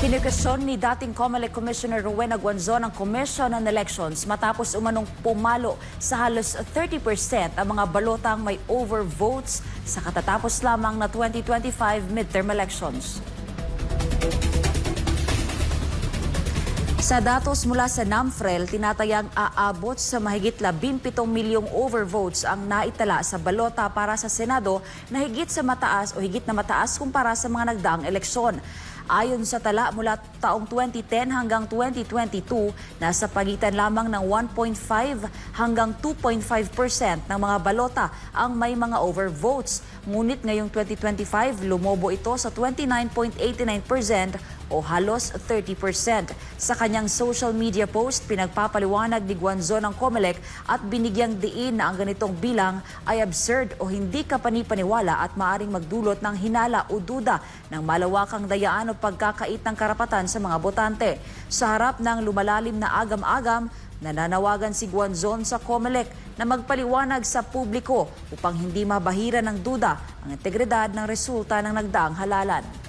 Kinukasyon ni dating COMELEC Commissioner Rowena Guanzon ang Commission on Elections matapos umanong pumalo sa halos 30% ang mga balotang may overvotes sa katatapos lamang na 2025 midterm elections. Sa datos mula sa NAMFREL, tinatayang aabot sa mahigit 17 milyong overvotes ang naitala sa balota para sa Senado na higit na mataas kumpara sa mga nagdaang eleksyon. Ayon sa tala mula taong 2010 hanggang 2022, nasa pagitan lamang ng 1.5 hanggang 2.5% ng mga balota ang may mga overvotes. Ngunit ngayong 2025, lumobo ito sa 29.89% o halos 30%. Sa kanyang social media post, pinagpapaliwanag ni Guanzon ang COMELEC at binigyang diin na ang ganitong bilang ay absurd o hindi kapanipaniwala at maaring magdulot ng hinala o duda ng malawakang dayaan o pagkakait ng karapatan sa mga botante. Sa harap ng lumalalim na agam-agam, nananawagan si Guanzon sa COMELEC na magpaliwanag sa publiko upang hindi mabahira ng duda ang integridad ng resulta ng nagdaang halalan.